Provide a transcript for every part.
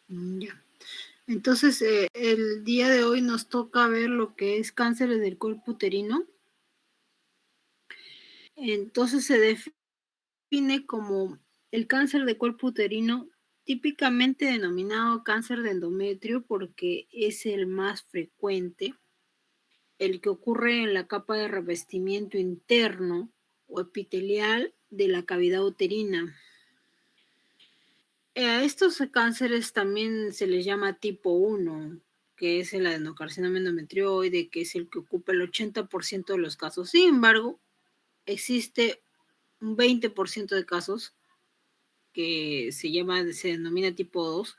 Ya. Entonces, el día de hoy nos toca ver lo que es cánceres del cuerpo uterino. Entonces se define como el cáncer de cuerpo uterino, típicamente denominado cáncer de endometrio porque es el más frecuente, el que ocurre en la capa de revestimiento interno o epitelial de la cavidad uterina. A estos cánceres también se les llama tipo 1, que es el adenocarcinoma endometrioide, que es el que ocupa el 80% de los casos. Sin embargo, existe un 20% de casos que se denomina tipo 2,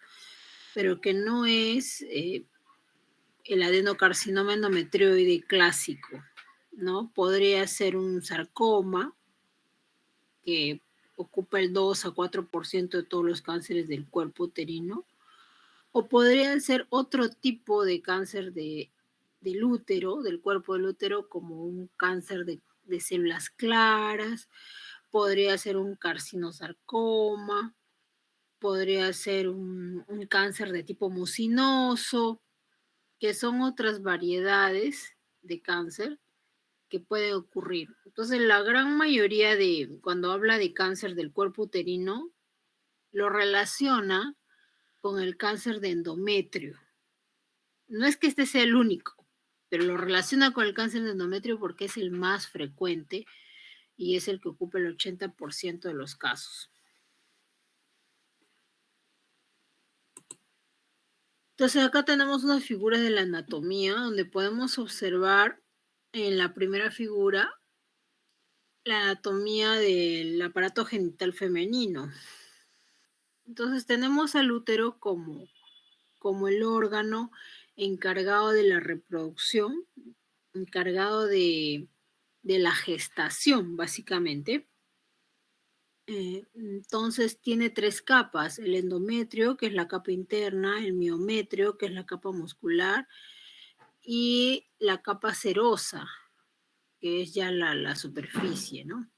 pero que no es el adenocarcinoma endometrioide clásico, ¿no? Podría ser un sarcoma que ocupa el 2 a 4% de todos los cánceres del cuerpo uterino, o podrían ser otro tipo de cáncer del útero, del cuerpo del útero, como un cáncer de células claras, podría ser un carcinosarcoma, podría ser un cáncer de tipo mucinoso, que son otras variedades de cáncer que puede ocurrir. Entonces, la gran mayoría cuando habla de cáncer del cuerpo uterino, lo relaciona con el cáncer de endometrio. No es que este sea el único, pero lo relaciona con el cáncer de endometrio porque es el más frecuente y es el que ocupa el 80% de los casos. Entonces acá tenemos unas figuras de la anatomía donde podemos observar en la primera figura la anatomía del aparato genital femenino. Entonces tenemos al útero como el órgano encargado de la reproducción, encargado de la gestación, básicamente. Entonces tiene tres capas, el endometrio, que es la capa interna, el miometrio, que es la capa muscular, y la capa serosa, que es ya la superficie, ¿no?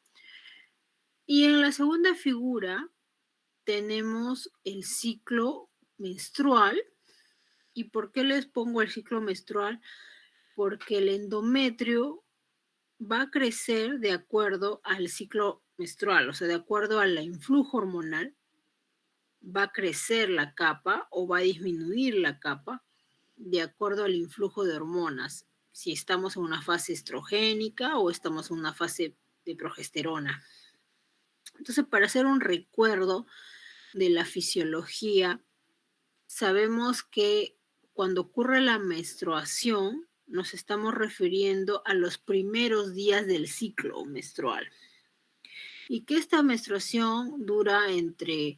Y en la segunda figura tenemos el ciclo menstrual. ¿Y por qué les pongo el ciclo menstrual? Porque el endometrio va a crecer de acuerdo al ciclo menstrual, o sea, de acuerdo al influjo hormonal, va a crecer la capa o va a disminuir la capa de acuerdo al influjo de hormonas, si estamos en una fase estrogénica o estamos en una fase de progesterona. Entonces, para hacer un recuerdo de la fisiología, sabemos que cuando ocurre la menstruación, nos estamos refiriendo a los primeros días del ciclo menstrual. Y que esta menstruación dura entre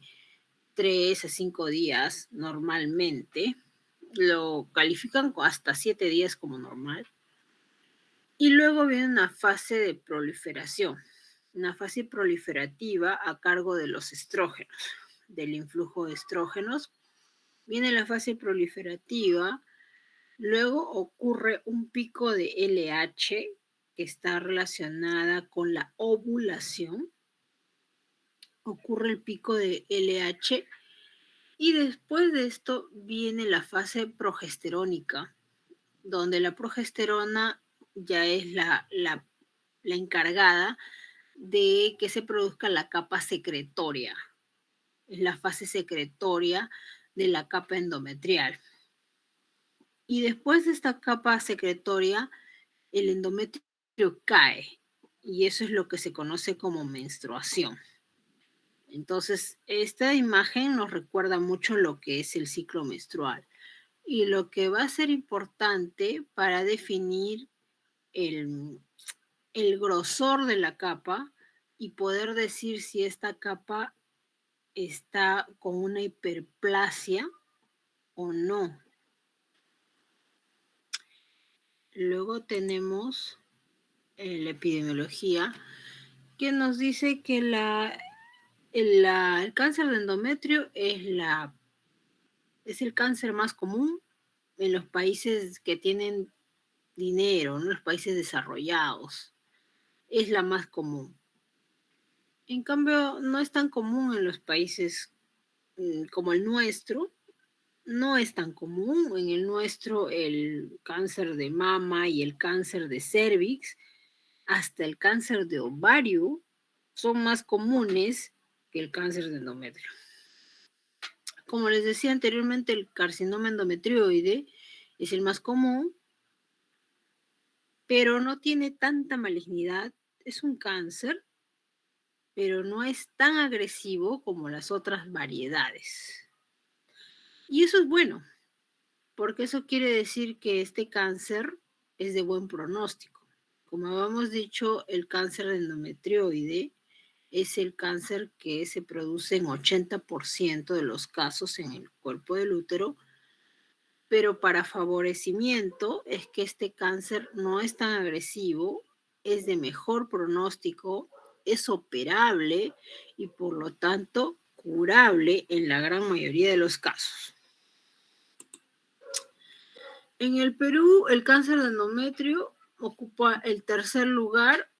3 a 5 días normalmente. Lo califican hasta 7 días como normal. Y luego viene una fase de proliferación, una fase proliferativa a cargo de los estrógenos, del influjo de estrógenos. Viene la fase proliferativa, luego ocurre un pico de LH que está relacionada con la ovulación. Ocurre el pico de LH y después de esto viene la fase progesterónica, donde la progesterona ya es la encargada de que se produzca la capa secretoria. Es la fase secretoria de la capa endometrial. Y después de esta capa secretoria, el endometrio cae. Y eso es lo que se conoce como menstruación. Entonces, esta imagen nos recuerda mucho lo que es el ciclo menstrual y lo que va a ser importante para definir el grosor de la capa y poder decir si esta capa está con una hiperplasia o no. Luego tenemos la epidemiología que nos dice que el cáncer de endometrio es el cáncer más común en los países que tienen dinero, ¿no? Los países desarrollados. Es la más común. En cambio, no es tan común en los países como el nuestro, no es tan común. En el nuestro, el cáncer de mama y el cáncer de cervix, hasta el cáncer de ovario, son más comunes que el cáncer de endometrio. Como les decía anteriormente, el carcinoma endometrioide es el más común, pero no tiene tanta malignidad. Es un cáncer, pero no es tan agresivo como las otras variedades. Y eso es bueno, porque eso quiere decir que este cáncer es de buen pronóstico. Como habíamos dicho, el cáncer de endometrioide es el cáncer que se produce en 80% de los casos en el cuerpo del útero, pero para favorecimiento es que este cáncer no es tan agresivo, es de mejor pronóstico, es operable y por lo tanto curable en la gran mayoría de los casos. En el Perú, el cáncer de endometrio ocupa el tercer lugar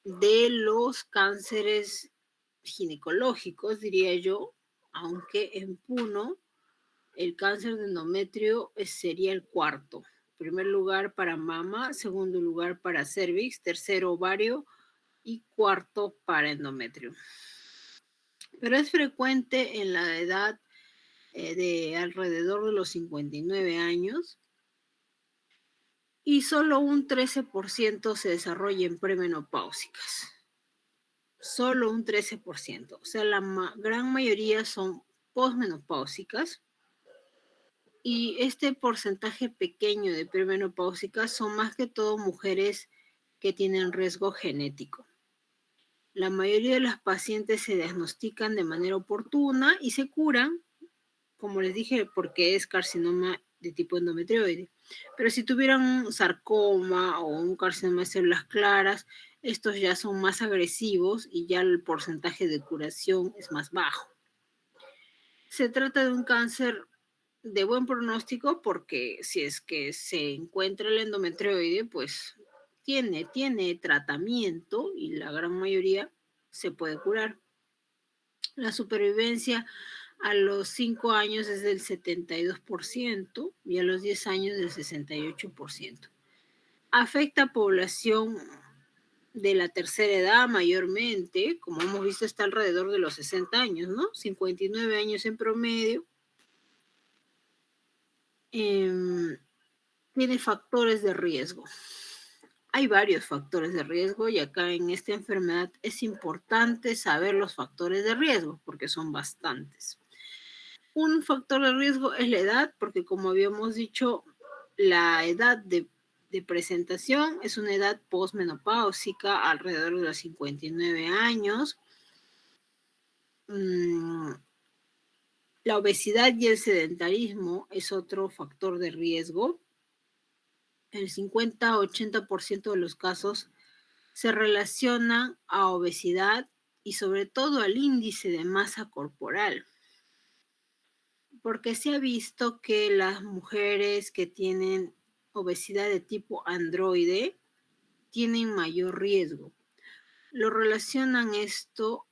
de los cánceres ginecológicos, diría yo, aunque en Puno el cáncer de endometrio sería el cuarto. Primer lugar para mama, segundo lugar para cervix, tercero ovario y cuarto para endometrio. Pero es frecuente en la edad de alrededor de los 59 años y solo un 13% se desarrolla en premenopáusicas. Solo un 13%. O sea, la gran mayoría son posmenopáusicas. Y este porcentaje pequeño de premenopáusicas son más que todo mujeres que tienen riesgo genético. La mayoría de las pacientes se diagnostican de manera oportuna y se curan, como les dije, porque es carcinoma de tipo endometrioide. Pero si tuvieran un sarcoma o un carcinoma de células claras, estos ya son más agresivos y ya el porcentaje de curación es más bajo. Se trata de un cáncer de buen pronóstico porque si es que se encuentra el endometrioide, pues tiene tratamiento y la gran mayoría se puede curar. La supervivencia a los 5 años es del 72% y a los 10 años del 68%. Afecta a población de la tercera edad mayormente, como hemos visto está alrededor de los 60 años, ¿no? 59 años en promedio. Tiene factores de riesgo. Hay varios factores de riesgo y acá en esta enfermedad es importante saber los factores de riesgo porque son bastantes. Un factor de riesgo es la edad porque como habíamos dicho, la edad de presentación es una edad posmenopáusica alrededor de los 59 años. La obesidad y el sedentarismo es otro factor de riesgo. El 50-80% de los casos se relacionan a obesidad y sobre todo al índice de masa corporal, porque se ha visto que las mujeres que tienen obesidad de tipo androide tienen mayor riesgo. Lo relacionan esto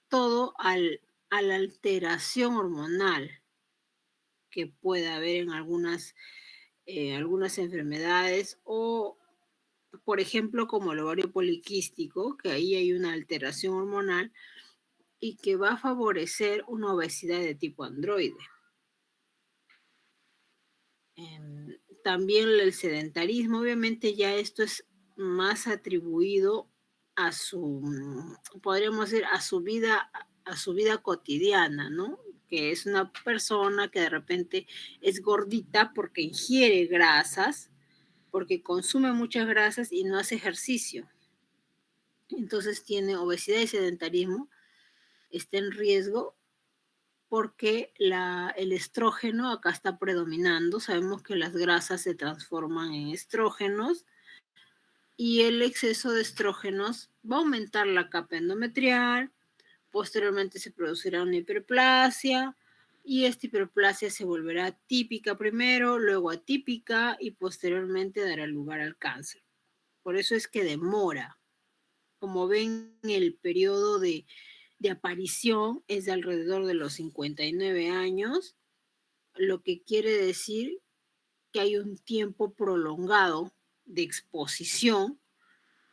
todo a la alteración hormonal que puede haber en algunas enfermedades o por ejemplo, como el ovario poliquístico, que ahí hay una alteración hormonal y que va a favorecer una obesidad de tipo androide. También el sedentarismo, obviamente ya esto es más atribuido a su, podríamos decir, a su vida cotidiana, ¿no? Que es una persona que de repente es gordita porque ingiere grasas, porque consume muchas grasas y no hace ejercicio. Entonces tiene obesidad y sedentarismo, está en riesgo porque el estrógeno acá está predominando. Sabemos que las grasas se transforman en estrógenos y el exceso de estrógenos va a aumentar la capa endometrial, posteriormente se producirá una hiperplasia y esta hiperplasia se volverá típica primero, luego atípica y posteriormente dará lugar al cáncer. Por eso es que demora. Como ven, el periodo de aparición es de alrededor de los 59 años. lo que quiere decir que hay un tiempo prolongado de exposición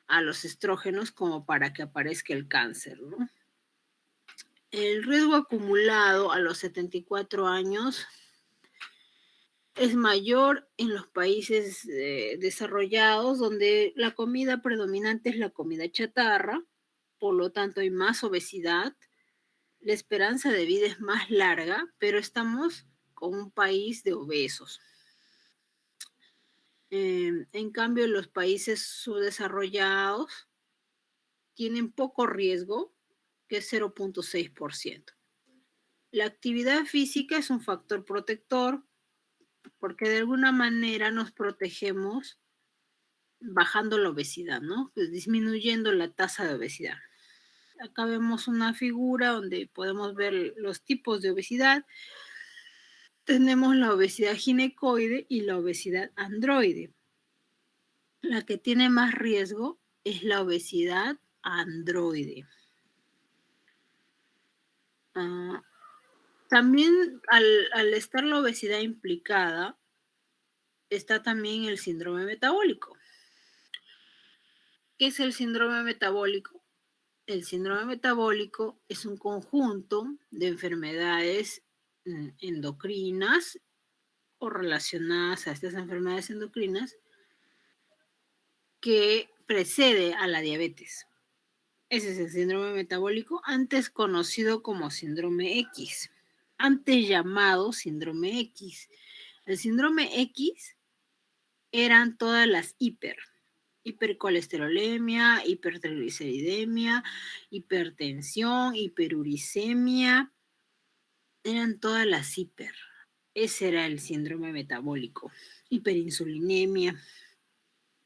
a los estrógenos como para que aparezca el cáncer, ¿no? El riesgo acumulado a los 74 años es mayor en los países desarrollados, donde la comida predominante es la comida chatarra, por lo tanto hay más obesidad, la esperanza de vida es más larga, pero estamos con un país de obesos. En cambio, los países subdesarrollados tienen poco riesgo, que es 0,6%. La actividad física es un factor protector porque de alguna manera nos protegemos bajando la obesidad, ¿no? Pues disminuyendo la tasa de obesidad. Acá vemos una figura donde podemos ver los tipos de obesidad. Tenemos la obesidad ginecoide y la obesidad androide. La que tiene más riesgo es la obesidad androide. También al estar la obesidad implicada, está también el síndrome metabólico. ¿Qué es el síndrome metabólico? El síndrome metabólico es un conjunto de enfermedades endocrinas o relacionadas a estas enfermedades endocrinas que precede a la diabetes. Ese es el síndrome metabólico, antes conocido como síndrome X, antes llamado síndrome X. El síndrome X eran todas las hipercolesterolemia, hipertrigliceridemia, hipertensión, hiperuricemia, eran todas las hiper. Ese era el síndrome metabólico, hiperinsulinemia.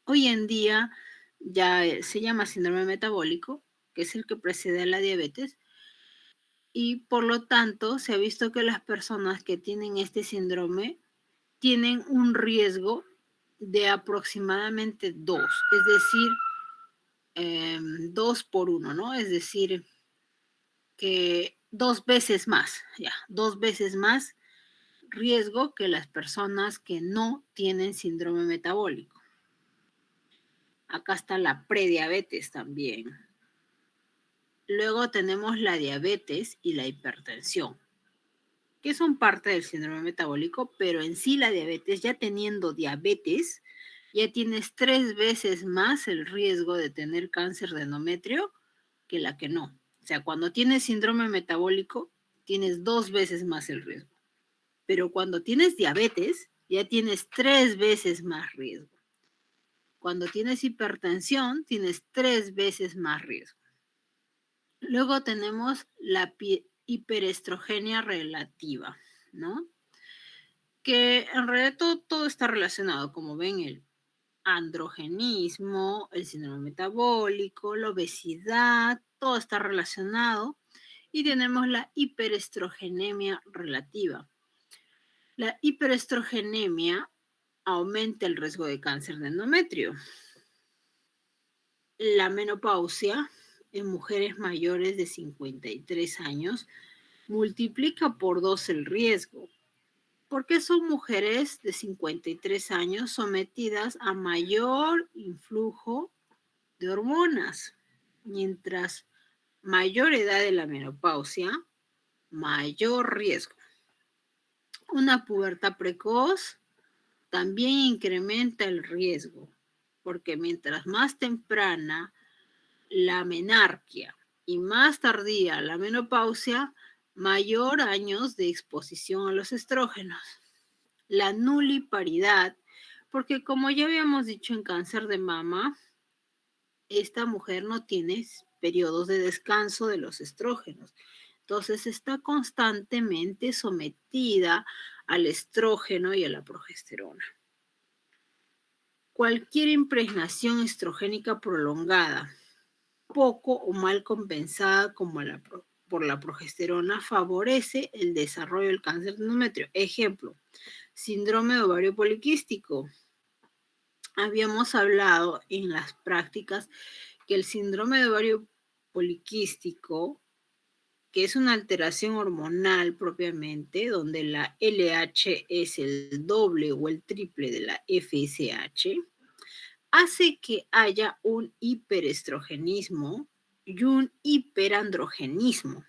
Hoy en día ya se llama síndrome metabólico, que es el que precede a la diabetes, y por lo tanto se ha visto que las personas que tienen este síndrome tienen un riesgo de aproximadamente 2, es decir, 2 por 1, ¿no? Es decir, que 2 veces más, ya, 2 veces más riesgo que las personas que no tienen síndrome metabólico. Acá está la prediabetes también. Luego tenemos la diabetes y la hipertensión, que son parte del síndrome metabólico, pero en sí la diabetes, ya teniendo diabetes, ya tienes 3 veces más el riesgo de tener cáncer de endometrio que la que no. O sea, cuando tienes síndrome metabólico, tienes 2 veces más el riesgo. Pero cuando tienes diabetes, ya tienes 3 veces más riesgo. Cuando tienes hipertensión, tienes 3 veces más riesgo. Luego tenemos la hiperestrogenia relativa, ¿no? Que en realidad todo está relacionado, como ven, el androgenismo, el síndrome metabólico, la obesidad, todo está relacionado. Y tenemos la hiperestrogenemia relativa. La hiperestrogenemia aumenta el riesgo de cáncer de endometrio. La menopausia en mujeres mayores de 53 años multiplica por 2 el riesgo, porque son mujeres de 53 años sometidas a mayor influjo de hormonas. Mientras mayor edad de la menopausia, mayor riesgo. Una pubertad precoz también incrementa el riesgo, porque mientras más temprana la menarquia y más tardía la menopausia, mayor años de exposición a los estrógenos. La nuliparidad, porque como ya habíamos dicho en cáncer de mama, esta mujer no tiene periodos de descanso de los estrógenos. Entonces está constantemente sometida al estrógeno y a la progesterona. Cualquier impregnación estrogénica prolongada, poco o mal compensada por la progesterona, favorece el desarrollo del cáncer de endometrio. Ejemplo, síndrome de ovario poliquístico. Habíamos hablado en las prácticas que el síndrome de ovario poliquístico que es una alteración hormonal propiamente, donde la LH es el doble o el triple de la FSH, hace que haya un hiperestrogenismo y un hiperandrogenismo.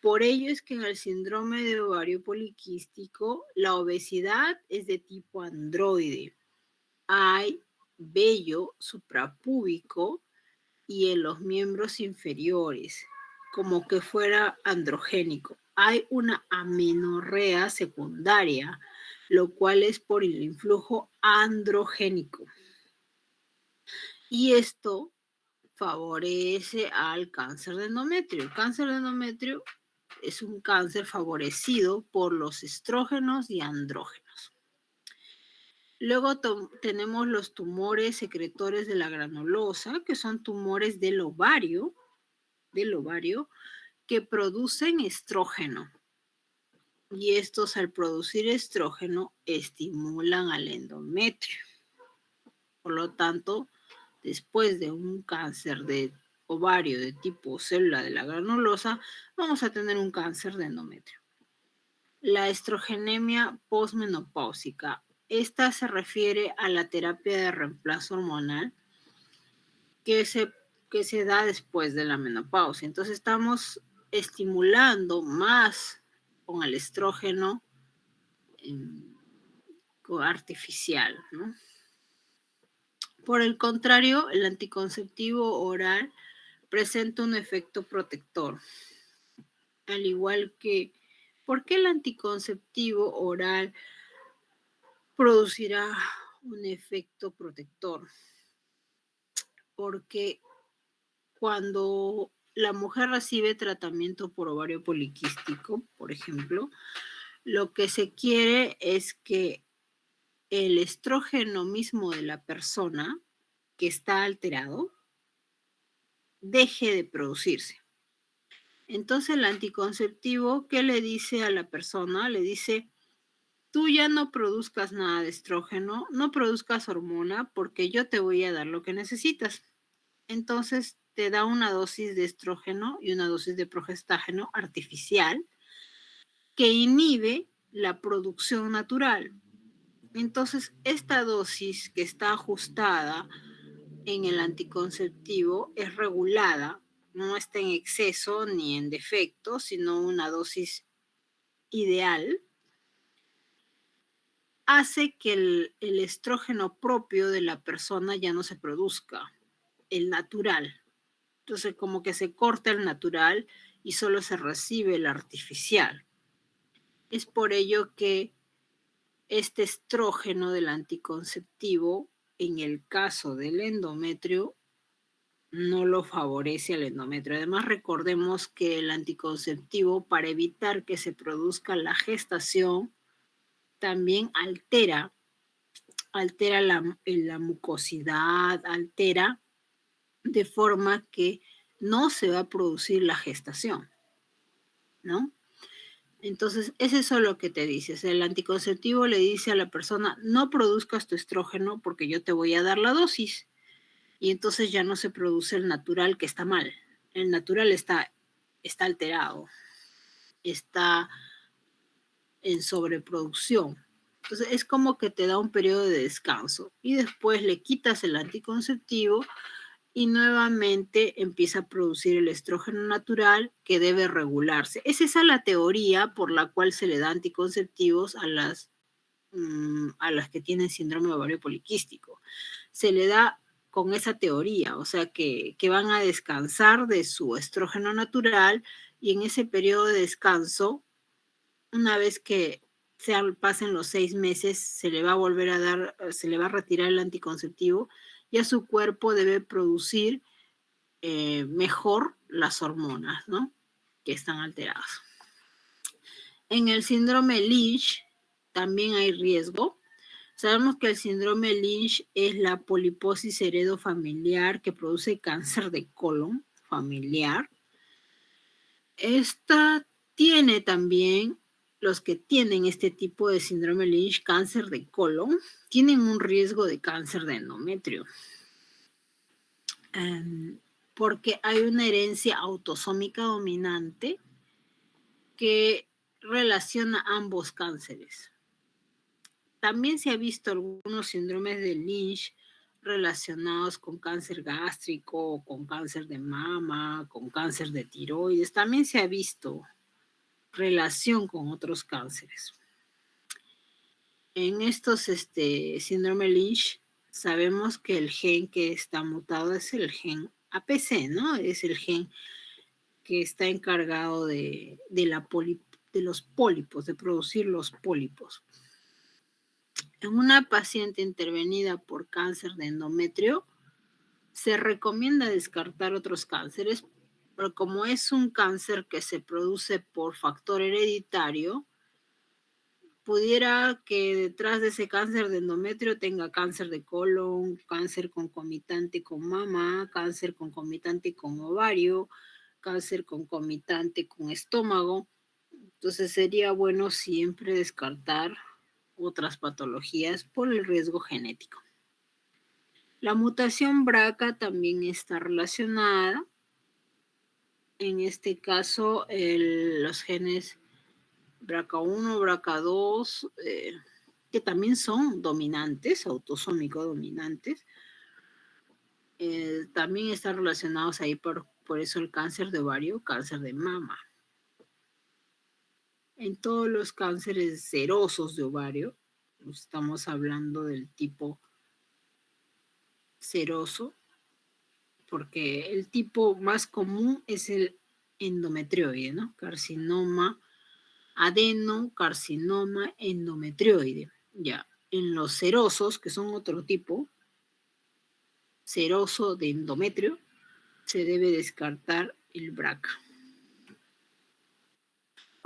Por ello es que en el síndrome de ovario poliquístico la obesidad es de tipo androide. Hay vello suprapúbico y en los miembros inferiores, como que fuera androgénico. Hay una amenorrea secundaria, lo cual es por el influjo androgénico. Y esto favorece al cáncer de endometrio. El cáncer de endometrio es un cáncer favorecido por los estrógenos y andrógenos. Luego tenemos los tumores secretores de la granulosa, que son tumores del ovario, que producen estrógeno. Y estos, al producir estrógeno, estimulan al endometrio. Por lo tanto, después de un cáncer de ovario de tipo célula de la granulosa, vamos a tener un cáncer de endometrio. La estrogenemia posmenopáusica. Esta se refiere a la terapia de reemplazo hormonal que se da después de la menopausia. Entonces estamos estimulando más con el estrógeno artificial, ¿no? Por el contrario, el anticonceptivo oral presenta un efecto protector. Al igual que, ¿por qué el anticonceptivo oral producirá un efecto protector? Porque cuando la mujer recibe tratamiento por ovario poliquístico, por ejemplo, lo que se quiere es que el estrógeno mismo de la persona que está alterado deje de producirse. Entonces el anticonceptivo, ¿qué le dice a la persona? Le dice, tú ya no produzcas nada de estrógeno, no produzcas hormona porque yo te voy a dar lo que necesitas. Entonces te da una dosis de estrógeno y una dosis de progestágeno artificial que inhibe la producción natural. Entonces, esta dosis que está ajustada en el anticonceptivo es regulada, no está en exceso ni en defecto, sino una dosis ideal, hace que el estrógeno propio de la persona ya no se produzca, el natural. Entonces, como que se corta el natural y solo se recibe el artificial. Es por ello que este estrógeno del anticonceptivo, en el caso del endometrio, no lo favorece al endometrio. Además, recordemos que el anticonceptivo, para evitar que se produzca la gestación, también altera la mucosidad, altera de forma que no se va a producir la gestación, ¿no? Entonces, es eso lo que te dice. El anticonceptivo le dice a la persona, no produzcas tu estrógeno porque yo te voy a dar la dosis. Y entonces ya no se produce el natural, que está mal. El natural está alterado, está en sobreproducción. Entonces, es como que te da un periodo de descanso y después le quitas el anticonceptivo y nuevamente empieza a producir el estrógeno natural que debe regularse. Es esa la teoría por la cual se le da anticonceptivos a las que tienen síndrome de ovario poliquístico. Se le da con esa teoría, o sea, que van a descansar de su estrógeno natural y en ese periodo de descanso, una vez que pasen los 6 meses, se le va a volver a dar, se le va a retirar el anticonceptivo, ya su cuerpo debe producir mejor las hormonas, ¿no? Que están alteradas. En el síndrome Lynch también hay riesgo. Sabemos que el síndrome Lynch es la poliposis heredofamiliar que produce cáncer de colon familiar. Esta tiene también, los que tienen este tipo de síndrome Lynch, cáncer de colon, tienen un riesgo de cáncer de endometrio. porque hay una herencia autosómica dominante que relaciona ambos cánceres. También se ha visto algunos síndromes de Lynch relacionados con cáncer gástrico, con cáncer de mama, con cáncer de tiroides. También se ha visto relación con otros cánceres. En estos síndrome Lynch sabemos que el gen que está mutado es el gen APC, ¿no? Es el gen que está encargado de los pólipos, de producir los pólipos. En una paciente intervenida por cáncer de endometrio, se recomienda descartar otros cánceres, pero como es un cáncer que se produce por factor hereditario, pudiera que detrás de ese cáncer de endometrio tenga cáncer de colon, cáncer concomitante con mama, cáncer concomitante con ovario, cáncer concomitante con estómago. Entonces sería bueno siempre descartar otras patologías por el riesgo genético. La mutación BRCA también está relacionada. En este caso, los genes BRCA1, BRCA2, que también son dominantes, autosómicos dominantes, también están relacionados ahí por eso el cáncer de ovario, cáncer de mama. En todos los cánceres serosos de ovario, estamos hablando del tipo seroso, porque el tipo más común es el endometrioide, ¿no? Carcinoma, adenocarcinoma endometrioide. Ya, en los serosos, que son otro tipo, seroso de endometrio, se debe descartar el BRCA.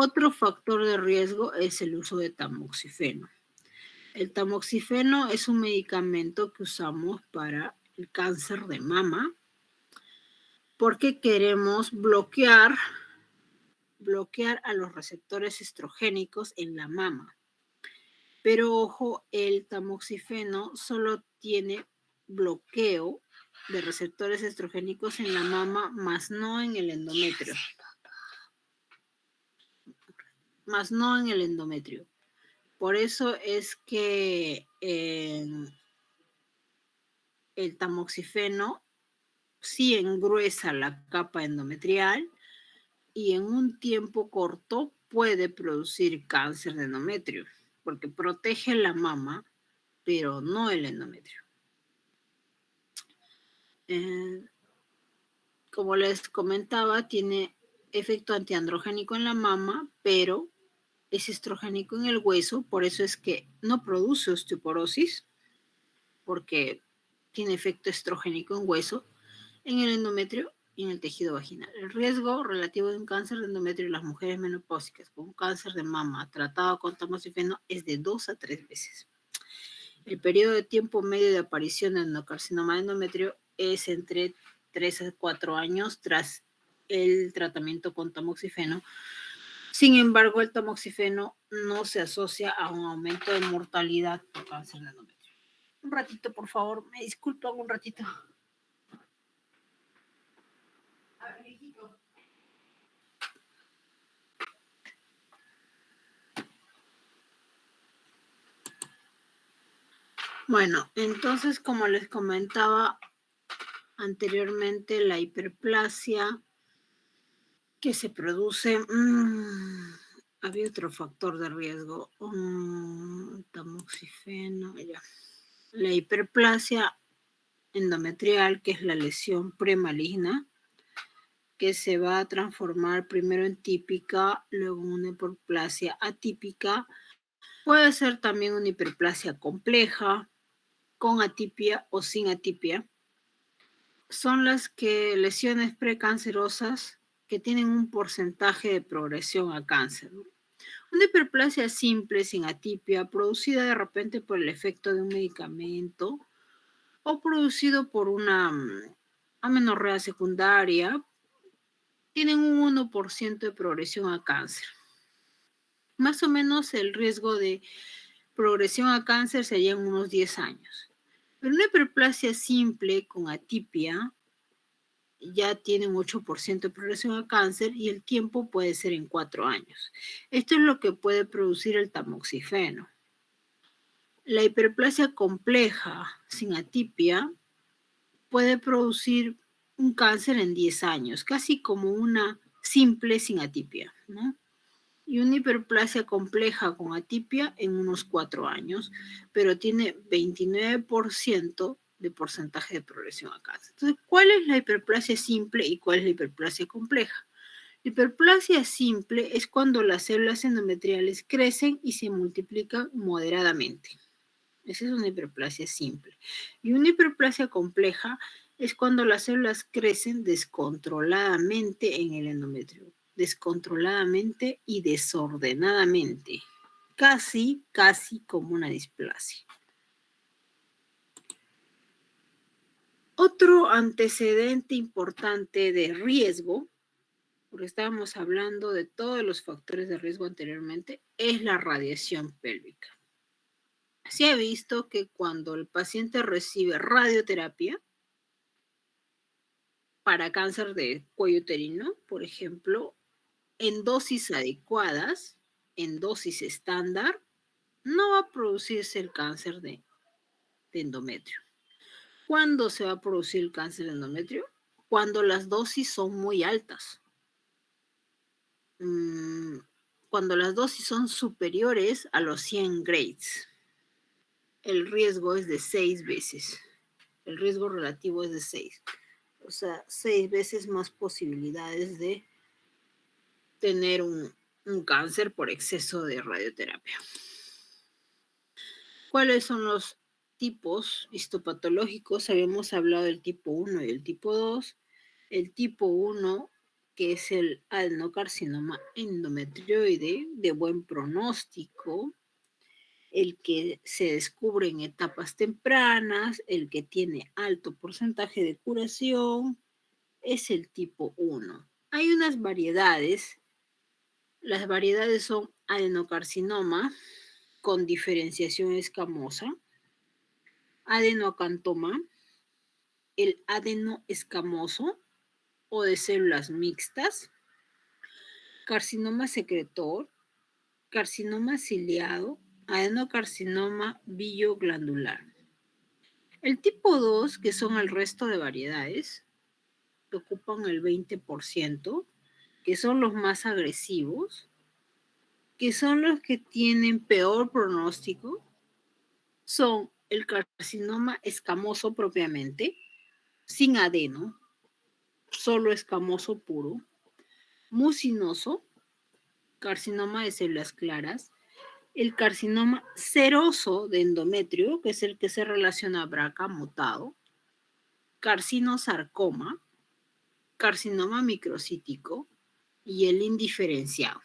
Otro factor de riesgo es el uso de tamoxifeno. El tamoxifeno es un medicamento que usamos para el cáncer de mama porque queremos bloquear a los receptores estrogénicos en la mama. Pero ojo, el tamoxifeno solo tiene bloqueo de receptores estrogénicos en la mama, más no en el endometrio. Más no en el endometrio. Por eso es que el tamoxifeno sí engruesa la capa endometrial y en un tiempo corto puede producir cáncer de endometrio, porque protege la mama, pero no el endometrio. Como les comentaba, tiene efecto antiandrogénico en la mama, pero es estrogénico en el hueso, por eso es que no produce osteoporosis, porque tiene efecto estrogénico en hueso, en el endometrio y en el tejido vaginal. El riesgo relativo de un cáncer de endometrio en las mujeres menopáusicas con un cáncer de mama tratado con tamoxifeno es de 2 a 3 veces. El periodo de tiempo medio de aparición de endocarcinoma de endometrio es entre 3 a 4 años tras el tratamiento con tamoxifeno. Sin embargo, el tamoxifeno no se asocia a un aumento de mortalidad por cáncer de endometrio. Un ratito, por favor, me disculpan un ratito. A ver, hijito. Bueno, entonces, como les comentaba anteriormente, la hiperplasia que se produce, había otro factor de riesgo, tamoxifeno, ya. La hiperplasia endometrial, que es la lesión premaligna, que se va a transformar primero en típica, luego en una hiperplasia atípica. Puede ser también una hiperplasia compleja, con atipia o sin atipia. Son las lesiones precancerosas que tienen un porcentaje de progresión a cáncer. Una hiperplasia simple, sin atipia, producida de repente por el efecto de un medicamento o producido por una amenorrea secundaria, tienen un 1% de progresión a cáncer. Más o menos el riesgo de progresión a cáncer sería en unos 10 años. Pero una hiperplasia simple con atipia ya tiene un 8% de progresión a cáncer y el tiempo puede ser en 4 años. Esto es lo que puede producir el tamoxifeno. La hiperplasia compleja sin atipia puede producir un cáncer en 10 años, casi como una simple sin atipia, ¿no? Y una hiperplasia compleja con atipia en unos 4 años, pero tiene 29% de porcentaje de progresión a cáncer. Entonces, ¿cuál es la hiperplasia simple y cuál es la hiperplasia compleja? La hiperplasia simple es cuando las células endometriales crecen y se multiplican moderadamente. Esa es una hiperplasia simple. Y una hiperplasia compleja es cuando las células crecen descontroladamente en el endometrio, descontroladamente y desordenadamente, casi como una displasia. Otro antecedente importante de riesgo, porque estábamos hablando de todos los factores de riesgo anteriormente, es la radiación pélvica. Se ha visto que cuando el paciente recibe radioterapia para cáncer de cuello uterino, por ejemplo, en dosis adecuadas, en dosis estándar, no va a producirse el cáncer de endometrio. ¿Cuándo se va a producir el cáncer de endometrio? Cuando las dosis son muy altas. Cuando las dosis son superiores a los 100 grades. El riesgo es de 6 veces. El riesgo relativo es de 6. O sea, 6 veces más posibilidades de tener un cáncer por exceso de radioterapia. ¿Cuáles son los tipos histopatológicos? Habíamos hablado del tipo 1 y el tipo 2. El tipo 1, que es el adenocarcinoma endometrioide de buen pronóstico, el que se descubre en etapas tempranas, el que tiene alto porcentaje de curación, es el tipo 1. Hay unas variedades. Las variedades son adenocarcinoma con diferenciación escamosa, adenoacantoma, el adeno escamoso o de células mixtas, carcinoma secretor, carcinoma ciliado, adenocarcinoma billo-glandular. El tipo 2, que son el resto de variedades, que ocupan el 20%, que son los más agresivos, que son los que tienen peor pronóstico, son el carcinoma escamoso propiamente, sin adeno, solo escamoso puro, mucinoso, carcinoma de células claras, el carcinoma seroso de endometrio, que es el que se relaciona a BRCA mutado, carcinosarcoma, carcinoma microcítico y el indiferenciado.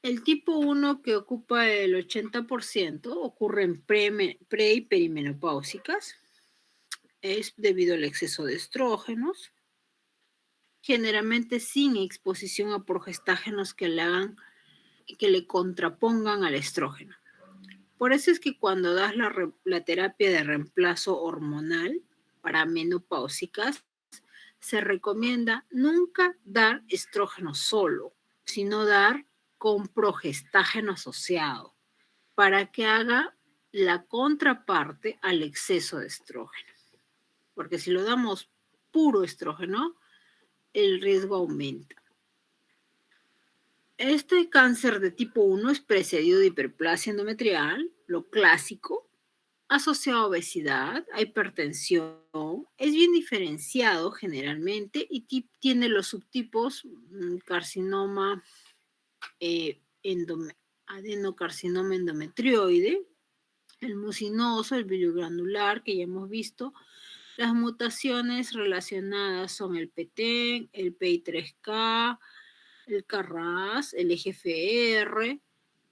El tipo 1, que ocupa el 80%, ocurre en pre y perimenopáusicas. Es debido al exceso de estrógenos, generalmente sin exposición a progestágenos que le contrapongan al estrógeno. Por eso es que cuando das la terapia de reemplazo hormonal para menopáusicas, se recomienda nunca dar estrógeno solo, sino dar con progestágeno asociado, para que haga la contraparte al exceso de estrógeno. Porque si lo damos puro estrógeno, el riesgo aumenta. Este cáncer de tipo 1 es precedido de hiperplasia endometrial, lo clásico, asociado a obesidad, a hipertensión, es bien diferenciado generalmente y tiene los subtipos carcinoma, adenocarcinoma endometrioide, el mucinoso, el billo-glandular, que ya hemos visto. Las mutaciones relacionadas son el PTEN, el PI3K, el KRAS, el EGFR,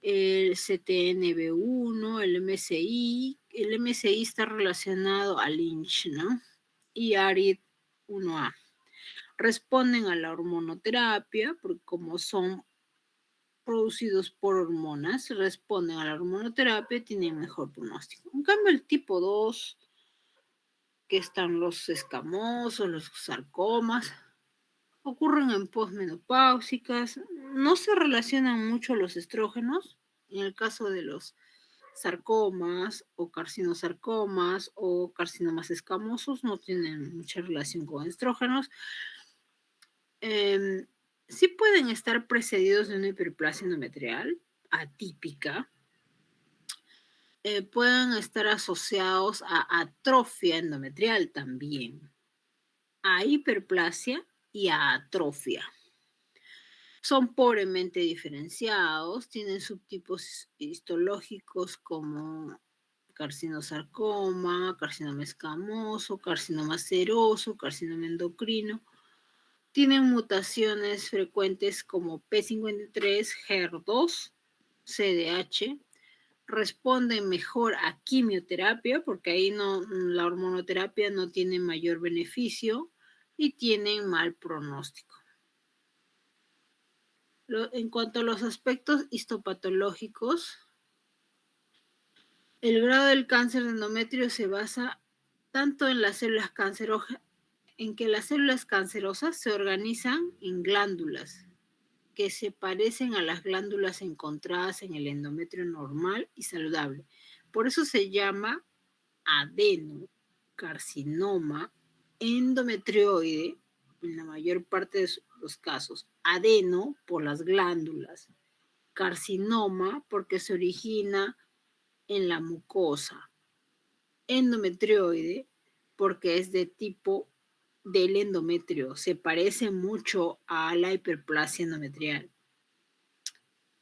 el CTNB1, el MSI. El MSI está relacionado al Lynch, ¿no? Y ARID1A. Responden a la hormonoterapia, porque como son producidos por hormonas, responden a la hormonoterapia y tienen mejor pronóstico. En cambio, el tipo 2 que están los escamosos, los sarcomas. Ocurren en posmenopáusicas. No se relacionan mucho los estrógenos. En el caso de los sarcomas o carcinosarcomas o carcinomas escamosos no tienen mucha relación con estrógenos. Sí pueden estar precedidos de una hiperplasia endometrial atípica. Pueden estar asociados a atrofia endometrial también, a hiperplasia y a atrofia. Son pobremente diferenciados, tienen subtipos histológicos como carcinosarcoma, carcinoma escamoso, carcinoma seroso, carcinoma endocrino. Tienen mutaciones frecuentes como P53, HER2, CDH. Responden mejor a quimioterapia porque ahí la hormonoterapia no tiene mayor beneficio y tienen mal pronóstico. En cuanto a los aspectos histopatológicos, el grado del cáncer de endometrio se basa tanto en las células cancerosas, en que las células cancerosas se organizan en glándulas que se parecen a las glándulas encontradas en el endometrio normal y saludable. Por eso se llama adenocarcinoma endometrioide en la mayor parte de los casos. Adeno por las glándulas, carcinoma porque se origina en la mucosa, endometrioide porque es de tipo del endometrio, se parece mucho a la hiperplasia endometrial.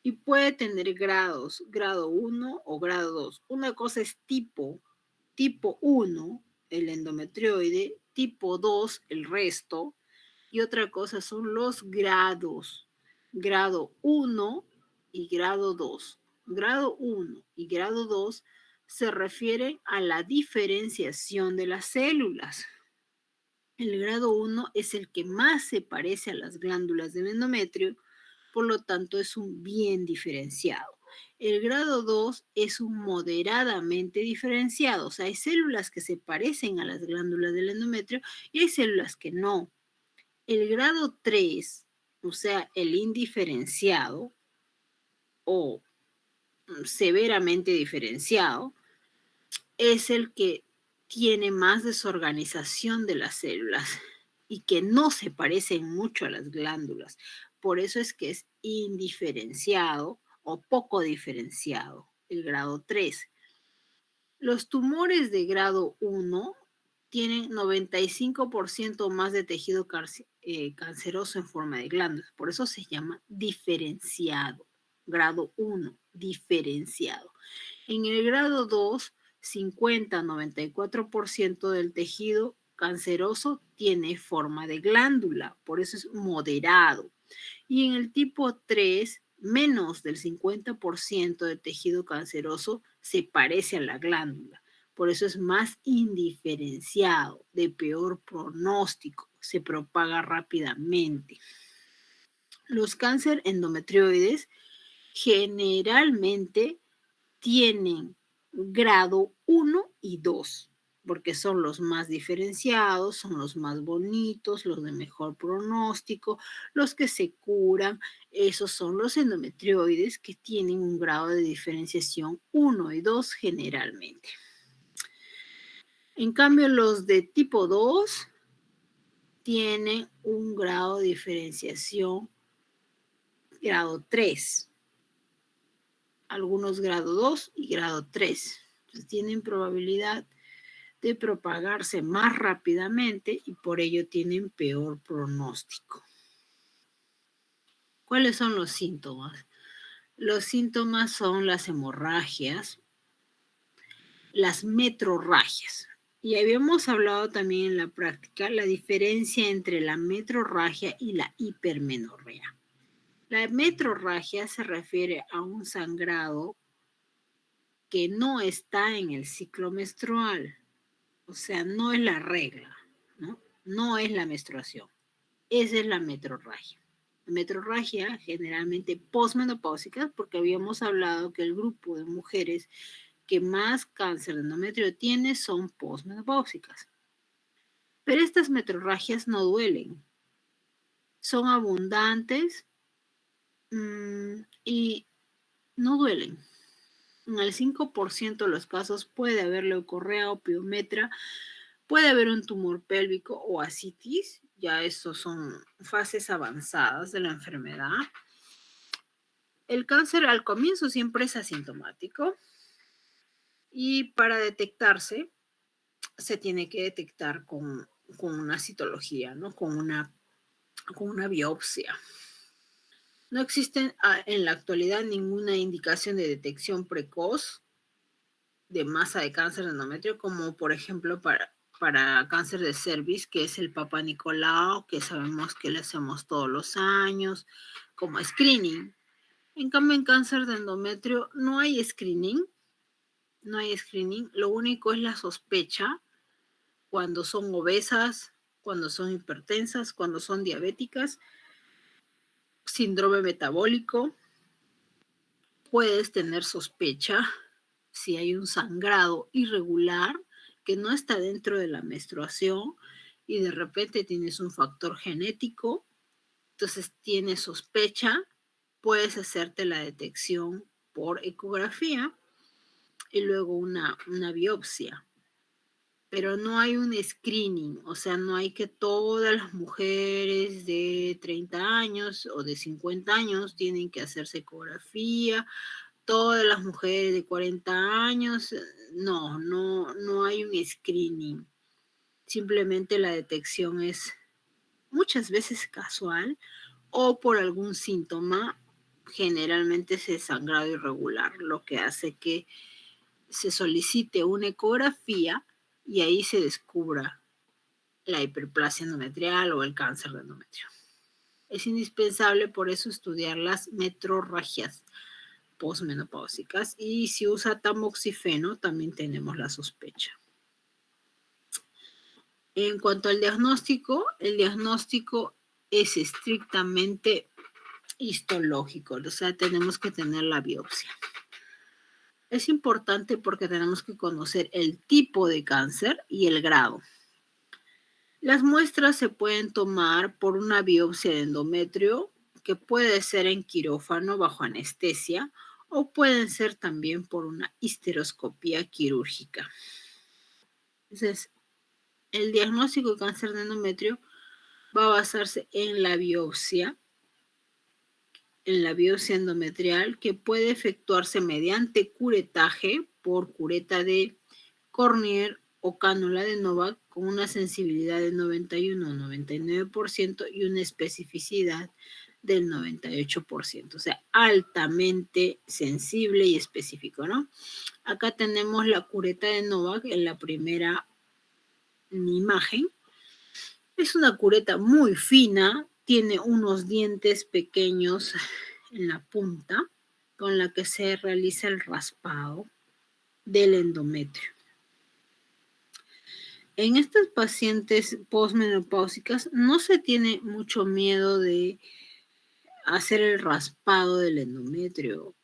Y puede tener grados, grado 1 o grado 2. Una cosa es tipo 1, el endometrioide, tipo 2, el resto, y otra cosa son los grados, grado 1 y grado 2. Grado 1 y grado 2 se refieren a la diferenciación de las células. El grado 1 es el que más se parece a las glándulas del endometrio, por lo tanto es un bien diferenciado. El grado 2 es un moderadamente diferenciado, o sea, hay células que se parecen a las glándulas del endometrio y hay células que no. El grado 3, o sea, el indiferenciado o severamente diferenciado, es el que tiene más desorganización de las células y que no se parecen mucho a las glándulas. Por eso es que es indiferenciado o poco diferenciado, el grado 3. Los tumores de grado 1 tienen 95% más de tejido canceroso en forma de glándulas. Por eso se llama diferenciado. Grado 1, diferenciado. En el grado 2, 50-94% del tejido canceroso tiene forma de glándula, por eso es moderado. Y en el tipo 3, menos del 50% del tejido canceroso se parece a la glándula, por eso es más indiferenciado, de peor pronóstico, se propaga rápidamente. Los cáncer endometrioides generalmente tienen grado 1 y 2, porque son los más diferenciados, son los más bonitos, los de mejor pronóstico, los que se curan. Esos son los endometrioides que tienen un grado de diferenciación 1 y 2 generalmente. En cambio, los de tipo 2 tienen un grado de diferenciación grado 3. Algunos grado 2 y grado 3. Entonces, tienen probabilidad de propagarse más rápidamente y por ello tienen peor pronóstico. ¿Cuáles son los síntomas? Los síntomas son las hemorragias, las metrorragias. Y habíamos hablado también en la práctica la diferencia entre la metrorragia y la hipermenorrea. La metrorragia se refiere a un sangrado que no está en el ciclo menstrual, o sea, no es la regla, ¿no? No es la menstruación. Esa es la metrorragia. La metrorragia generalmente posmenopáusicas, porque habíamos hablado que el grupo de mujeres que más cáncer de endometrio tiene son posmenopáusicas. Pero estas metrorragias no duelen, son abundantes y no duelen. En el 5% de los casos puede haber leucorrea o piometra, puede haber un tumor pélvico o ascitis, ya estos son fases avanzadas de la enfermedad. El cáncer al comienzo siempre es asintomático y para detectarse se tiene que detectar con una citología, ¿no? Con una biopsia. No existe en la actualidad ninguna indicación de detección precoz de masa de cáncer de endometrio, como por ejemplo para cáncer de cervix, que es el Papa Nicolau, que sabemos que le hacemos todos los años, como screening. En cambio, en cáncer de endometrio no hay screening, lo único es la sospecha cuando son obesas, cuando son hipertensas, cuando son diabéticas, síndrome metabólico. Puedes tener sospecha si hay un sangrado irregular que no está dentro de la menstruación y de repente tienes un factor genético, entonces tienes sospecha, puedes hacerte la detección por ecografía y luego una biopsia. Pero no hay un screening, o sea, no hay que todas las mujeres de 30 años o de 50 años tienen que hacerse ecografía, todas las mujeres de 40 años, no hay un screening. Simplemente la detección es muchas veces casual o por algún síntoma, generalmente es el sangrado irregular, lo que hace que se solicite una ecografía y ahí se descubra la hiperplasia endometrial o el cáncer de endometrio. Es indispensable por eso estudiar las metrorragias posmenopáusicas y si usa tamoxifeno también tenemos la sospecha. En cuanto al diagnóstico, el diagnóstico es estrictamente histológico, o sea, tenemos que tener la biopsia. Es importante porque tenemos que conocer el tipo de cáncer y el grado. Las muestras se pueden tomar por una biopsia de endometrio, que puede ser en quirófano bajo anestesia, o pueden ser también por una histeroscopía quirúrgica. Entonces, el diagnóstico de cáncer de endometrio va a basarse en la biopsia endometrial, que puede efectuarse mediante curetaje por cureta de Cornier o cánula de Novak con una sensibilidad de 91 o 99% y una especificidad del 98%, o sea, altamente sensible y específico, ¿no? Acá tenemos la cureta de Novak en la primera imagen. Es una cureta muy fina, tiene unos dientes pequeños en la punta con la que se realiza el raspado del endometrio. En estas pacientes posmenopáusicas no se tiene mucho miedo de hacer el raspado del endometrio.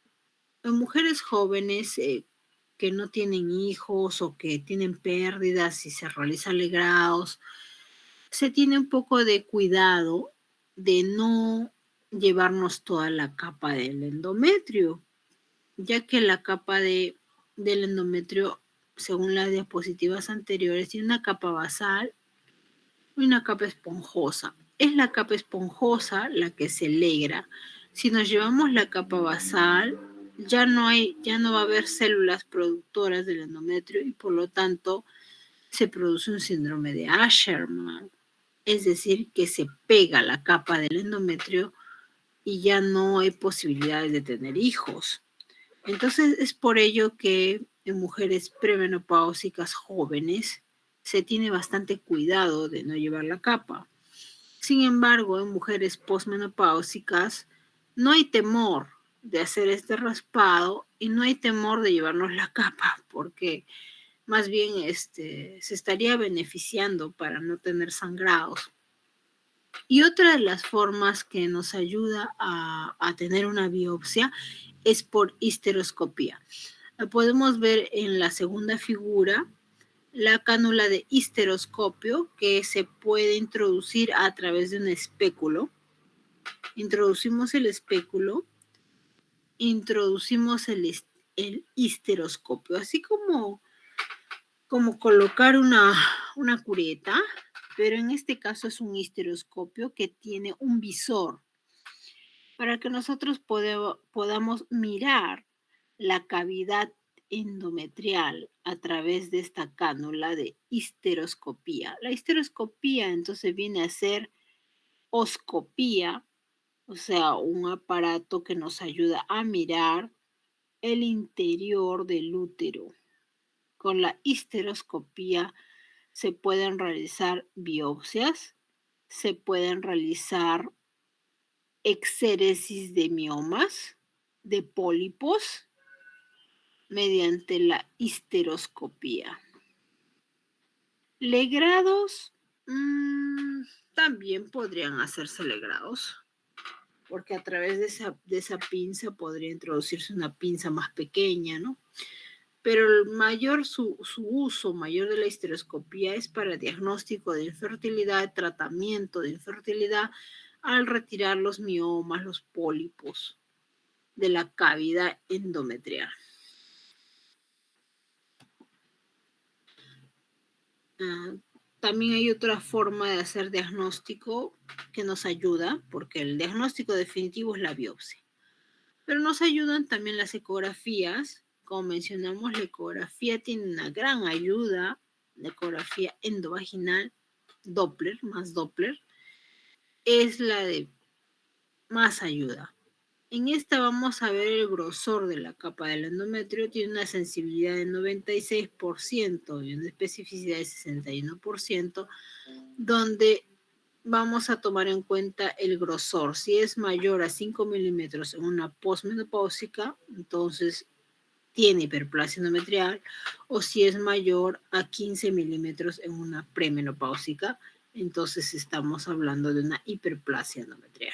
En mujeres jóvenes que no tienen hijos o que tienen pérdidas y se realizan legrados, se tiene un poco de cuidado de no llevarnos toda la capa del endometrio, ya que la capa del endometrio, según las diapositivas anteriores, tiene una capa basal y una capa esponjosa. Es la capa esponjosa la que se legra. Si nos llevamos la capa basal, ya no va a haber células productoras del endometrio y por lo tanto se produce un síndrome de Asherman. Es decir, que se pega la capa del endometrio y ya no hay posibilidades de tener hijos. Entonces es por ello que en mujeres premenopáusicas jóvenes se tiene bastante cuidado de no llevar la capa. Sin embargo, en mujeres posmenopáusicas no hay temor de hacer este raspado y no hay temor de llevarnos la capa, porque más bien se estaría beneficiando para no tener sangrados. Y otra de las formas que nos ayuda a tener una biopsia es por histeroscopía. La podemos ver en la segunda figura. la cánula de histeroscopio, que se puede introducir a través de un espéculo. Introducimos el espéculo, introducimos el histeroscopio, así como colocar una cureta, pero en este caso es un histeroscopio que tiene un visor para que nosotros podamos mirar la cavidad endometrial a través de esta cánula de histeroscopía. La histeroscopía entonces viene a ser oscopía, o sea, un aparato que nos ayuda a mirar el interior del útero. Con la histeroscopía se pueden realizar biopsias, se pueden realizar exéresis de miomas, de pólipos, mediante la histeroscopía. Legrados, también podrían hacerse legrados, porque a través de esa pinza podría introducirse una pinza más pequeña, ¿no? Pero su uso mayor de la histeroscopía es para diagnóstico de infertilidad, tratamiento de infertilidad, al retirar los miomas, los pólipos de la cavidad endometrial. También hay otra forma de hacer diagnóstico que nos ayuda, porque el diagnóstico definitivo es la biopsia. Pero nos ayudan también las ecografías. Como mencionamos, la ecografía tiene una gran ayuda, la ecografía endovaginal, Doppler, más Doppler, es la de más ayuda. En esta vamos a ver el grosor de la capa del endometrio. Tiene una sensibilidad de 96% y una especificidad de 61%, donde vamos a tomar en cuenta el grosor. Si es mayor a 5 milímetros en una posmenopáusica, entonces tiene hiperplasia endometrial, o si es mayor a 15 milímetros en una premenopáusica, entonces estamos hablando de una hiperplasia endometrial.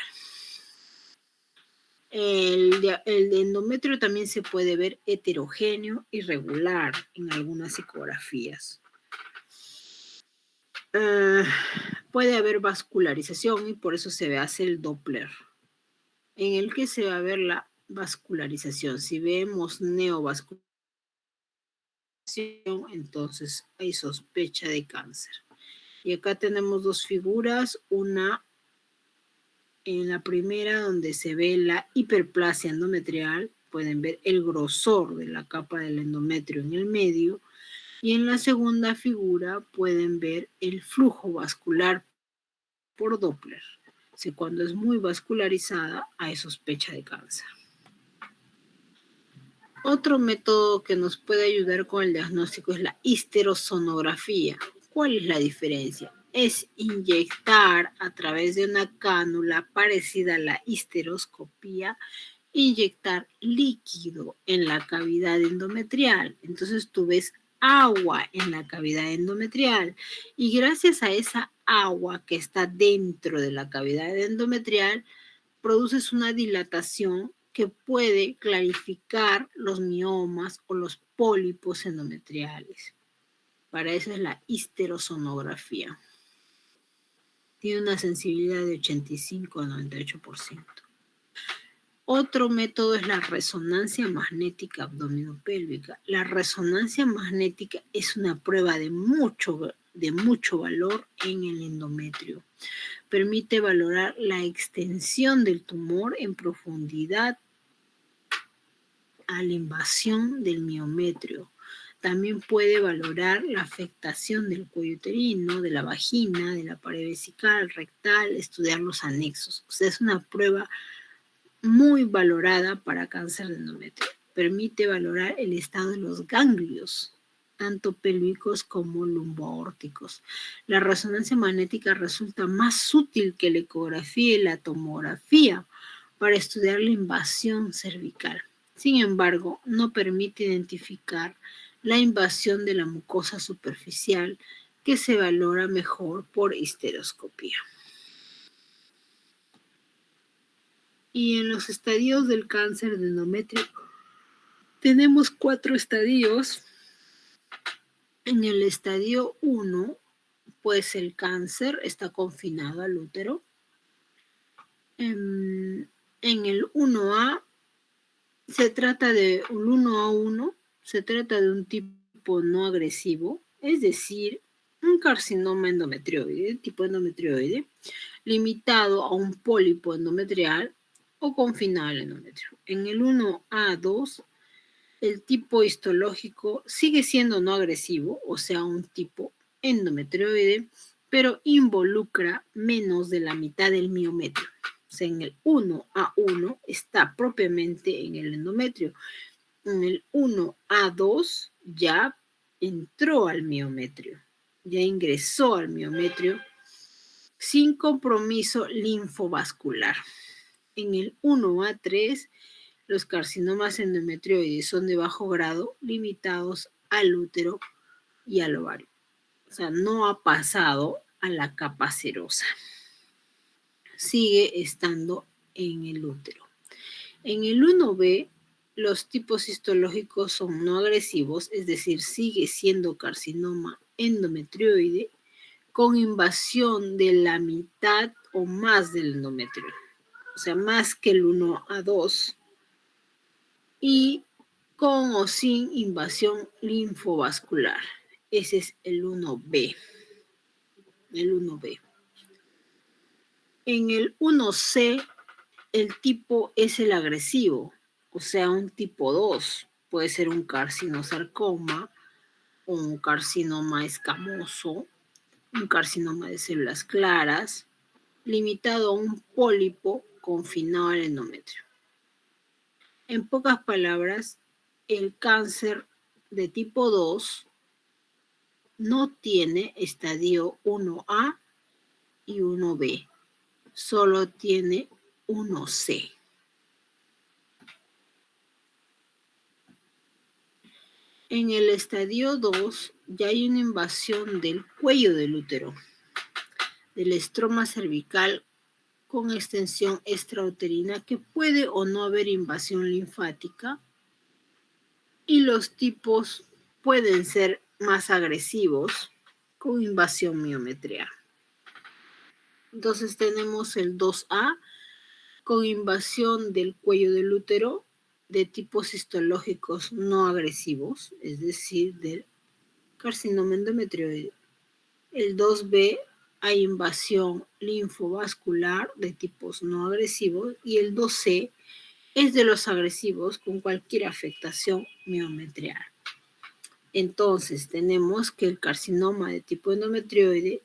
El endometrio también se puede ver heterogéneo, irregular en algunas ecografías. Puede haber vascularización y por eso se hace el Doppler, en el que se va a ver la vascularización. Si vemos neovascularización, entonces hay sospecha de cáncer. Y acá tenemos dos figuras, una en la primera donde se ve la hiperplasia endometrial, pueden ver el grosor de la capa del endometrio en el medio, y en la segunda figura pueden ver el flujo vascular por Doppler. Si cuando es muy vascularizada hay sospecha de cáncer. Otro método que nos puede ayudar con el diagnóstico es la histerosonografía. ¿Cuál es la diferencia? Es inyectar a través de una cánula parecida a la histeroscopía, inyectar líquido en la cavidad endometrial. Entonces tú ves agua en la cavidad endometrial y gracias a esa agua que está dentro de la cavidad endometrial, produces una dilatación que puede clarificar los miomas o los pólipos endometriales. Para eso es la histerosonografía. Tiene una sensibilidad de 85 a 98%. Otro método es la resonancia magnética abdominopélvica. La resonancia magnética es una prueba de mucho valor en el endometrio. Permite valorar la extensión del tumor en profundidad a la invasión del miometrio. También puede valorar la afectación del cuello uterino, de la vagina, de la pared vesical, rectal, estudiar los anexos. O sea, es una prueba muy valorada para cáncer de endometrio. Permite valorar el estado de los ganglios, tanto pélvicos como lumboaórticos. La resonancia magnética resulta más útil que la ecografía y la tomografía para estudiar la invasión cervical. Sin embargo, no permite identificar la invasión de la mucosa superficial, que se valora mejor por histeroscopía. Y en los estadios del cáncer de endometrio tenemos 4 estadios. En el estadio 1, pues el cáncer está confinado al útero. En el 1A se trata de un 1A1, se trata de un tipo no agresivo, es decir, un carcinoma endometrioide, tipo endometrioide, limitado a un pólipo endometrial o confinado al endometrio. En el 1A2, el tipo histológico sigue siendo no agresivo, o sea, un tipo endometrioide, pero involucra menos de la mitad del miometrio. O sea, en el 1A1 está propiamente en el endometrio. En el 1A2 ya entró al miometrio, ya ingresó al miometrio sin compromiso linfovascular. En el 1A3, los carcinomas endometrioides son de bajo grado, limitados al útero y al ovario. O sea, no ha pasado a la capa serosa. Sigue estando en el útero. En el 1B, los tipos histológicos son no agresivos, es decir, sigue siendo carcinoma endometrioide con invasión de la mitad o más del endometrio, o sea, más que el 1A2, y con o sin invasión linfovascular. Ese es el 1B. El 1B. En el 1C, el tipo es el agresivo, o sea, un tipo 2. Puede ser un carcinosarcoma, un carcinoma escamoso, un carcinoma de células claras, limitado a un pólipo confinado al endometrio. En pocas palabras, el cáncer de tipo 2 no tiene estadio 1A y 1B, solo tiene 1C. En el estadio 2 ya hay una invasión del cuello del útero, del estroma cervical con extensión extrauterina, que puede o no haber invasión linfática, y los tipos pueden ser más agresivos con invasión miometría. Entonces tenemos el 2A con invasión del cuello del útero de tipos histológicos no agresivos, es decir, del carcinoma endometrioide. El 2B hay invasión linfovascular de tipos no agresivos y el 2C es de los agresivos con cualquier afectación miometrial. Entonces tenemos que el carcinoma de tipo endometrioide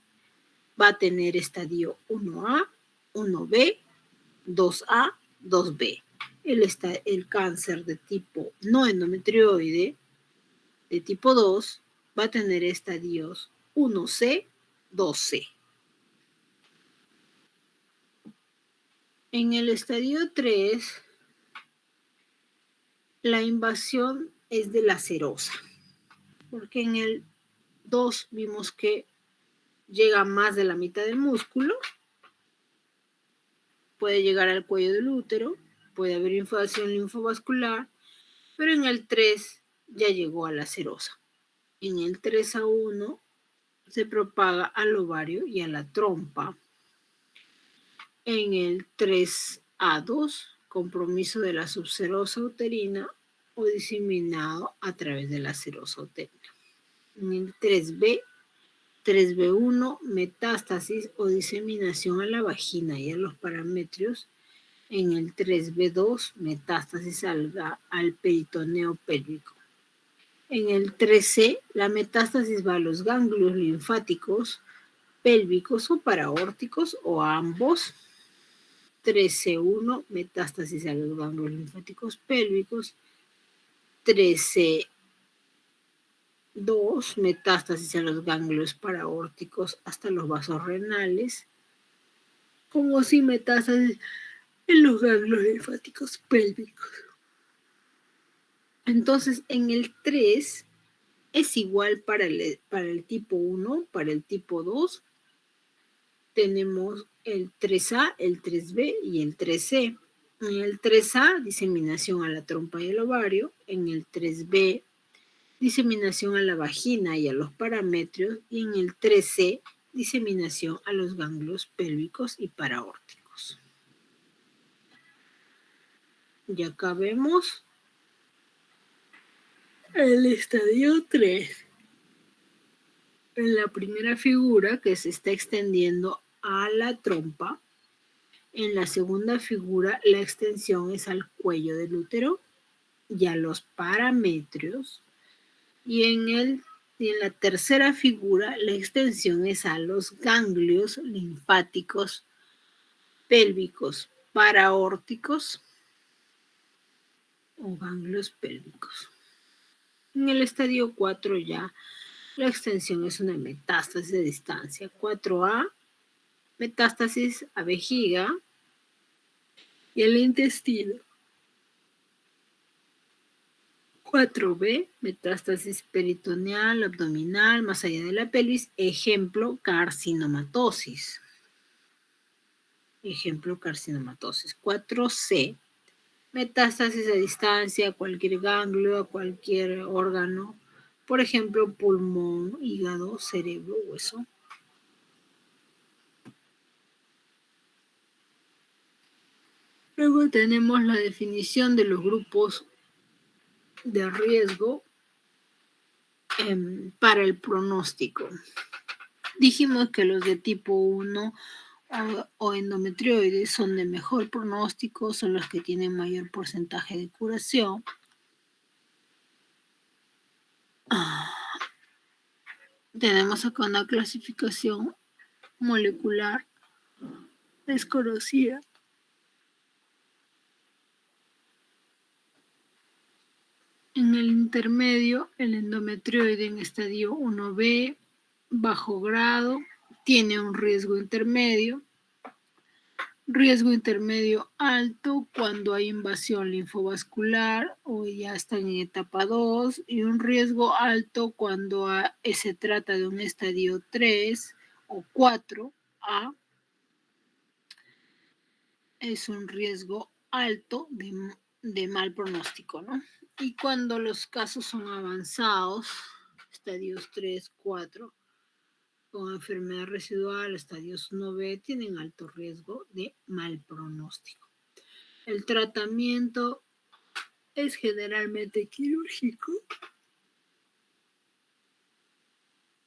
va a tener estadio 1A, 1B, 2A, 2B. El cáncer de tipo no endometrioide de tipo 2 va a tener estadios 1C, 2C. En el estadio 3, la invasión es de la serosa, porque en el 2 vimos que llega más de la mitad del músculo, puede llegar al cuello del útero, puede haber invasión linfovascular, pero en el 3 ya llegó a la serosa. En el 3A1 se propaga al ovario y a la trompa. En el 3A2, compromiso de la subserosa uterina o diseminado a través de la serosa uterina. En el 3B, 3B1, metástasis o diseminación a la vagina y a los parametrios. En el 3B2, metástasis al peritoneo pélvico. En el 3C, la metástasis va a los ganglios linfáticos pélvicos o paraórticos o a ambos. 3C1, metástasis a los ganglios linfáticos pélvicos. 3C2, metástasis a los ganglios paraórticos hasta los vasos renales, como si metástasis en los ganglios linfáticos pélvicos. Entonces, en el 3 es igual para el tipo 1, para el tipo 2. Tenemos el 3A, el 3B y el 3C. En el 3A, diseminación a la trompa y el ovario. En el 3B, diseminación a la vagina y a los paramétrios, y en el 3C, diseminación a los ganglios pélvicos y paraórticos. Y acá vemos el estadio 3. En la primera figura, que se está extendiendo a la trompa. En la segunda figura, la extensión es al cuello del útero y a los paramétrios. Y en la tercera figura, la extensión es a los ganglios linfáticos pélvicos paraórticos o ganglios pélvicos. En el estadio 4 ya la extensión es una metástasis de distancia. 4A, metástasis a vejiga y el intestino. 4B, metástasis peritoneal, abdominal, más allá de la pelvis. Ejemplo, carcinomatosis. Ejemplo, carcinomatosis. 4C, metástasis a distancia, a cualquier ganglio, a cualquier órgano. Por ejemplo, pulmón, hígado, cerebro, hueso. Luego tenemos la definición de los grupos de riesgo para el pronóstico. Dijimos que los de tipo 1 o endometrioides son de mejor pronóstico, son los que tienen mayor porcentaje de curación. Tenemos acá una clasificación molecular desconocida. En el intermedio, el endometrioide en estadio 1B, bajo grado, tiene un riesgo intermedio alto cuando hay invasión linfovascular o ya están en etapa 2, y un riesgo alto cuando se trata de un estadio 3 o 4A. Es un riesgo alto de mal pronóstico, ¿no? Y cuando los casos son avanzados, estadios 3, 4, con enfermedad residual, estadios 1B, tienen alto riesgo de mal pronóstico. El tratamiento es generalmente quirúrgico.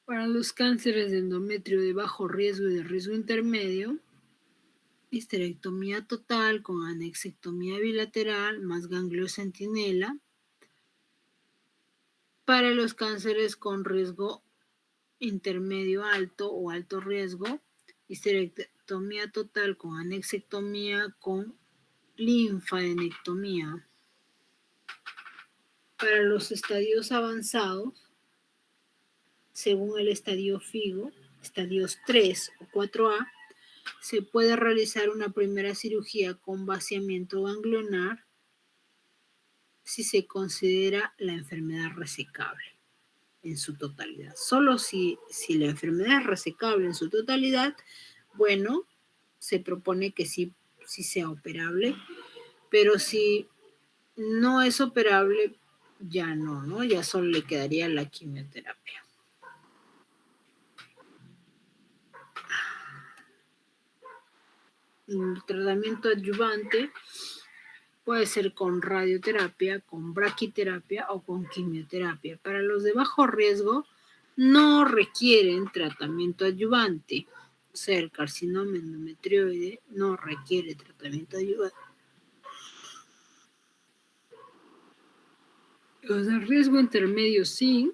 Para los cánceres de endometrio de bajo riesgo y de riesgo intermedio, histerectomía total con anexectomía bilateral más ganglio centinela. Para los cánceres con riesgo intermedio alto o alto riesgo, histerectomía total con anexectomía con linfadenectomía. Para los estadios avanzados, según el estadio FIGO, estadios 3 o 4A, se puede realizar una primera cirugía con vaciamiento ganglionar si se considera la enfermedad resecable en su totalidad. Solo si la enfermedad es resecable en su totalidad, bueno, se propone que sí sea operable, pero si no es operable, ya no, ya solo le quedaría la quimioterapia. El tratamiento adyuvante puede ser con radioterapia, con braquiterapia o con quimioterapia. Para los de bajo riesgo, no requieren tratamiento adyuvante. O sea, el carcinoma endometrioide no requiere tratamiento adyuvante. Los de riesgo intermedio sí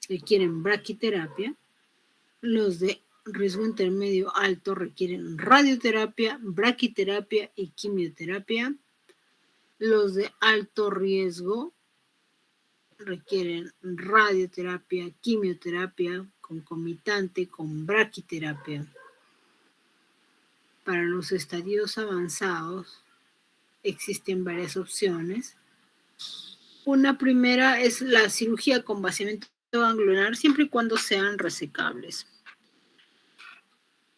requieren braquiterapia. Los de riesgo intermedio alto requieren radioterapia, braquiterapia y quimioterapia. Los de alto riesgo requieren radioterapia, quimioterapia concomitante con braquiterapia. Para los estadios avanzados existen varias opciones. Una primera es la cirugía con vaciamiento ganglionar siempre y cuando sean resecables.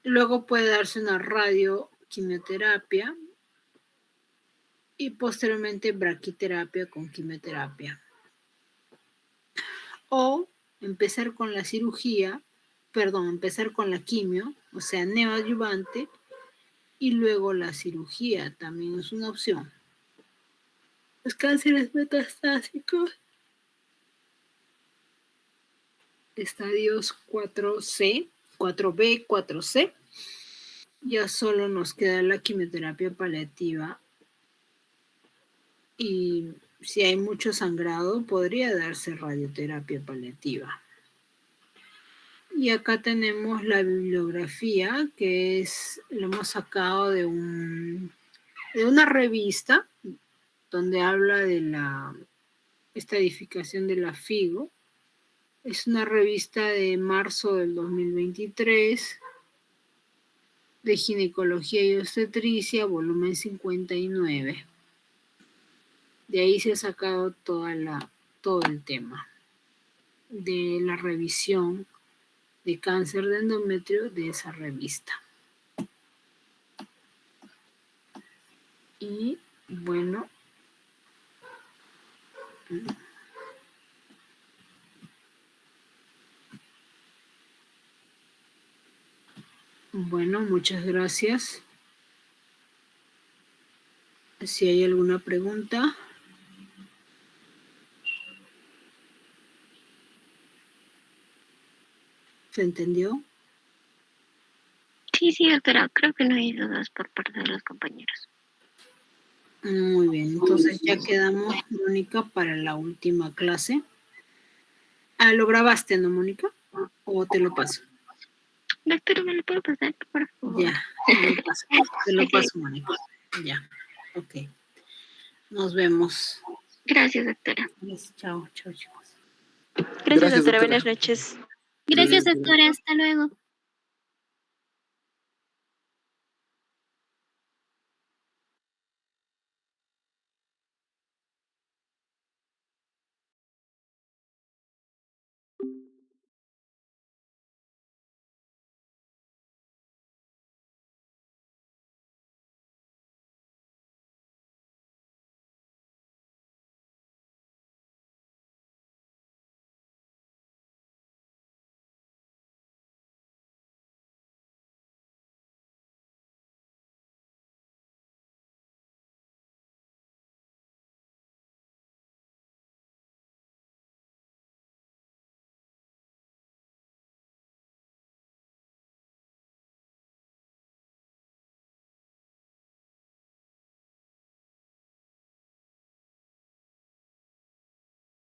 Luego puede darse una radioquimioterapia y posteriormente braquiterapia con quimioterapia. o empezar con la cirugía, empezar con la quimio, o sea, neoadyuvante, y luego la cirugía también es una opción. Los cánceres metastásicos, estadios 4C, 4B, 4C, ya solo nos queda la quimioterapia paliativa y si hay mucho sangrado podría darse radioterapia paliativa. Y acá tenemos la bibliografía que lo hemos sacado de una revista donde habla de la estadificación de la FIGO. Es una revista de marzo del 2023 de ginecología y obstetricia, volumen 59. De ahí se ha sacado todo el tema de la revisión de cáncer de endometrio de esa revista. Y bueno, muchas gracias. Si hay alguna pregunta. ¿Se entendió? Sí, doctora, creo que no hay dudas por parte de los compañeros. Muy bien, entonces ya quedamos, Mónica, para la última clase. ¿Lo grabaste, no, Mónica? ¿O te lo paso? Doctora, ¿me lo puedo pasar, por favor? Ya, te lo paso, Mónica. Ya, ok. Nos vemos. Gracias, doctora. Chao, chicos. Gracias, doctora. Buenas noches. Gracias, doctora. Hasta luego.